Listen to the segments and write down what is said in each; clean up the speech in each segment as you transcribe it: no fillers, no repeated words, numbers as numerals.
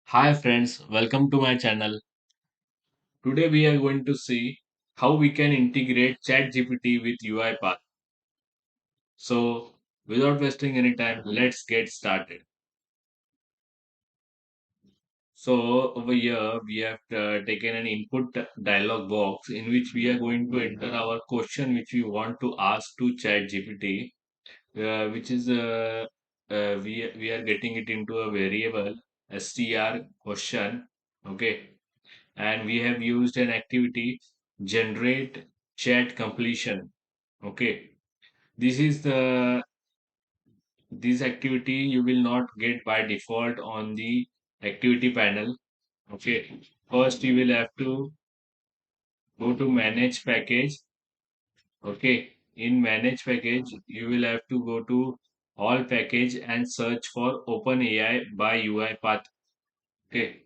Hi friends, welcome to my channel. Today we are going to see how we can integrate ChatGPT with UiPath. So, without wasting any time, let's get started. So, over here we have taken an input dialog box in which we are going to enter our question which we want to ask to ChatGPT, which is we are getting it into a variable str question. Okay, and we have used an activity generate chat completion. Okay, this is this activity you will not get by default on the activity panel. Okay, first you will have to go to manage package. Okay, in manage package you will have to go to all package and search for OpenAI by UiPath. Okay,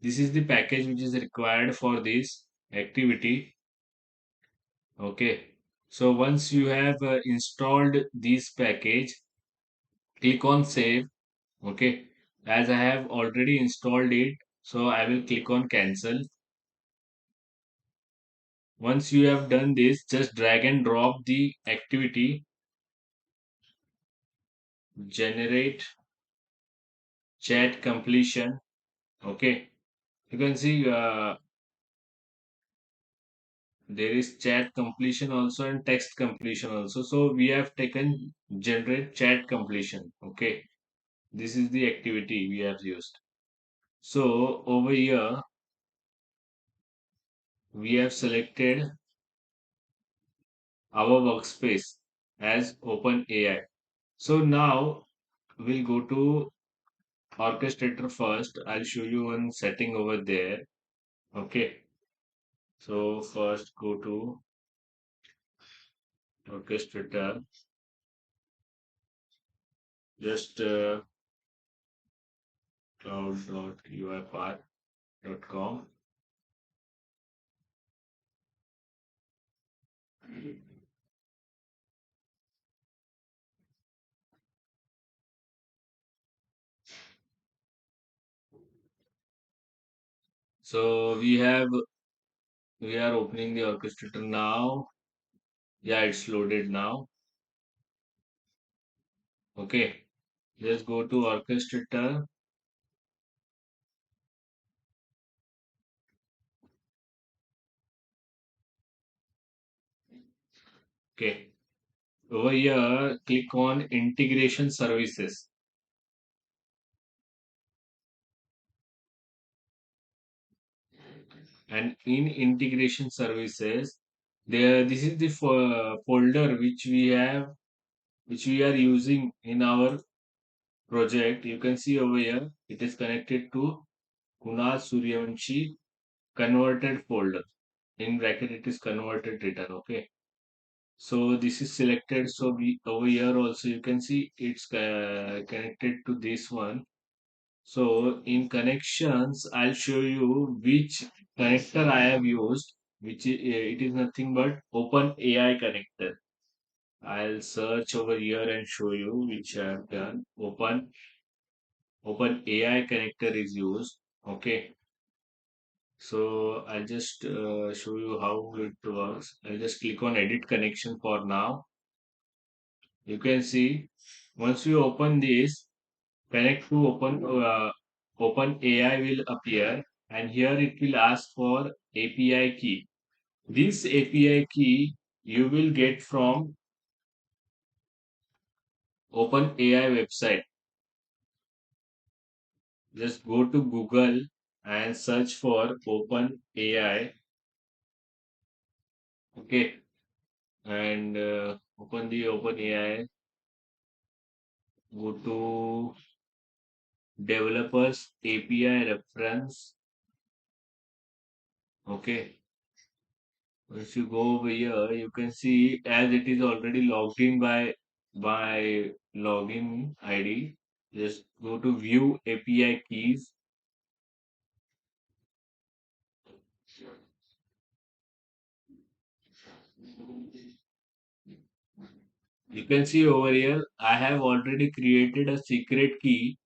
this is the package which is required for this activity. Okay, so once you have installed this package, click on save. Okay, as I have already installed it, so I will click on cancel. Once you have done this, just drag and drop the activity generate chat completion. Okay, you can see there is chat completion also and text completion also. So we have taken generate chat completion. Okay, this is the activity we have used. So over here, we have selected our workspace as OpenAI. So now we'll go to orchestrator first. I'll show you one setting over there. Okay. So first go to orchestrator. Just cloud.uipath.com. So we are opening the orchestrator now. Yeah, it's loaded now. Okay. Just go to orchestrator. Okay. Over here, click on integration services. And in integration services, there this is the folder which we are using in our project. You can see over here, it is connected to Kunal Suryawanshi converted folder. In bracket, it is converted written. Okay. So this is selected. So we over here also you can see it's connected to this one. So in connections, I'll show you which connector I have used, which it is nothing but OpenAI connector. I'll search over here and show you which I have done. OpenAI connector is used. Okay. So I'll just show you how it works. I'll just click on edit connection for now. You can see once you open this, connect to open AI will appear, and here it will ask for API key. This API key you will get from OpenAI website. Just go to Google and search for OpenAI. Okay, and open the OpenAI. Go to developers API reference. Okay, once you go over here, you can see as it is already logged in by login ID. Just go to view API keys. You can see over here, I have already created a secret key.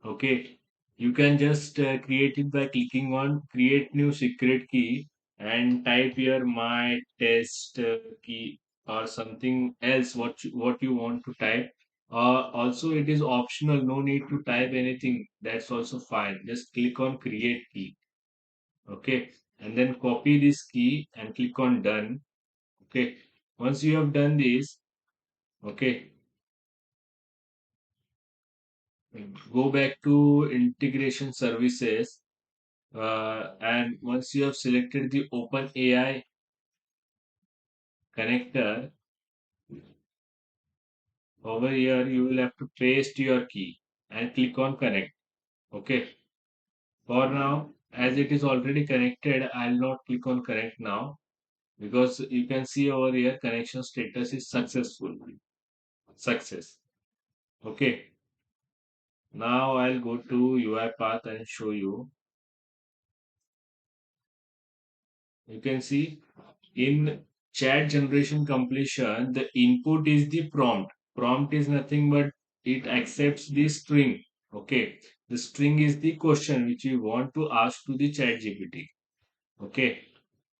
Okay. You can just create it by clicking on create new secret key and type your my test key or something else what you want to type. Also, it is optional, no need to type anything. That's also fine. Just click on create key. Okay, and then copy this key and click on done. Okay, once you have done this, okay, go back to integration services. And once you have selected the Open AI connector, over here you will have to paste your key and click on connect. Okay. For now, as it is already connected, I'll not click on connect now because you can see over here connection status is successful. Success. Okay. Now I'll go to UiPath and show you. You can see in chat generation completion, the input is the prompt. Prompt is nothing but it accepts the string. Okay. The string is the question which we want to ask to the chat GPT. Okay.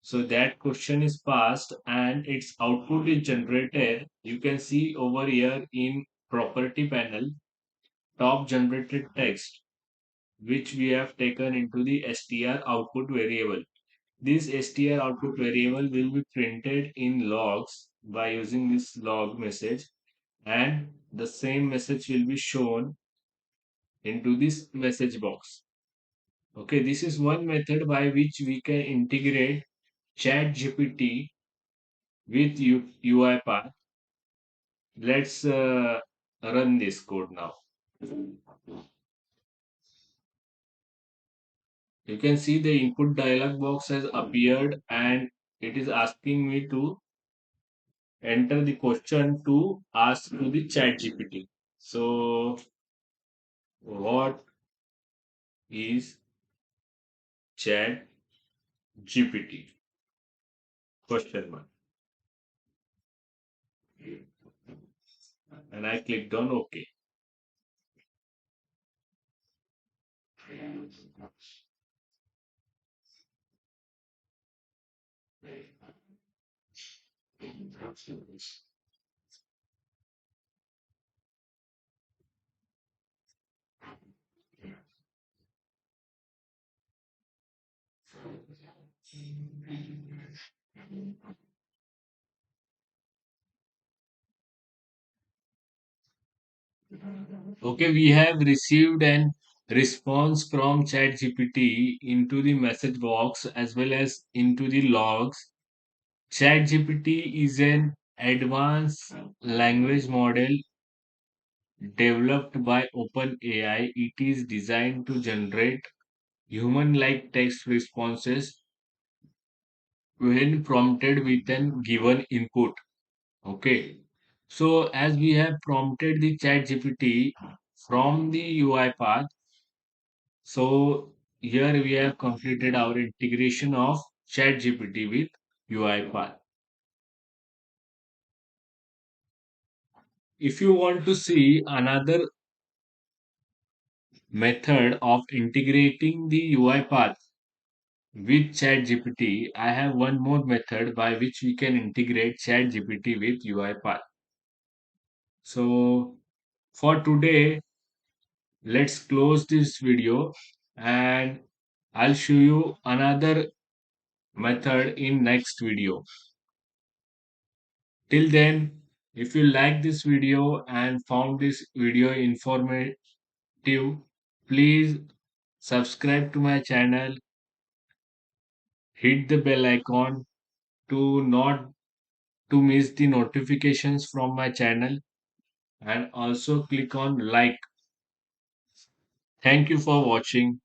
So that question is passed and its output is generated. You can see over here in property panel, top generated text, which we have taken into the str output variable. This str output variable will be printed in logs by using this log message, and the same message will be shown into this message box. Okay, this is one method by which we can integrate ChatGPT with UiPath. Let's run this code now. You can see the input dialog box has appeared and it is asking me to enter the question to ask to the chat GPT. So, what is chat GPT? Question mark. And I clicked on OK. Okay, we have received an response from ChatGPT into the message box as well as into the logs. ChatGPT is an advanced language model developed by OpenAI. It is designed to generate human-like text responses when prompted with an given input. Okay. So as we have prompted the ChatGPT from the UiPath, so here we have completed our integration of ChatGPT with UiPath. If you want to see another method of integrating the UiPath with ChatGPT, I have one more method by which we can integrate ChatGPT with UiPath. So for today, let's close this video and I'll show you another method in next video. Till then, if you like this video and found this video informative, please subscribe to my channel, hit the bell icon to not to miss the notifications from my channel, and also click on like. Thank you for watching.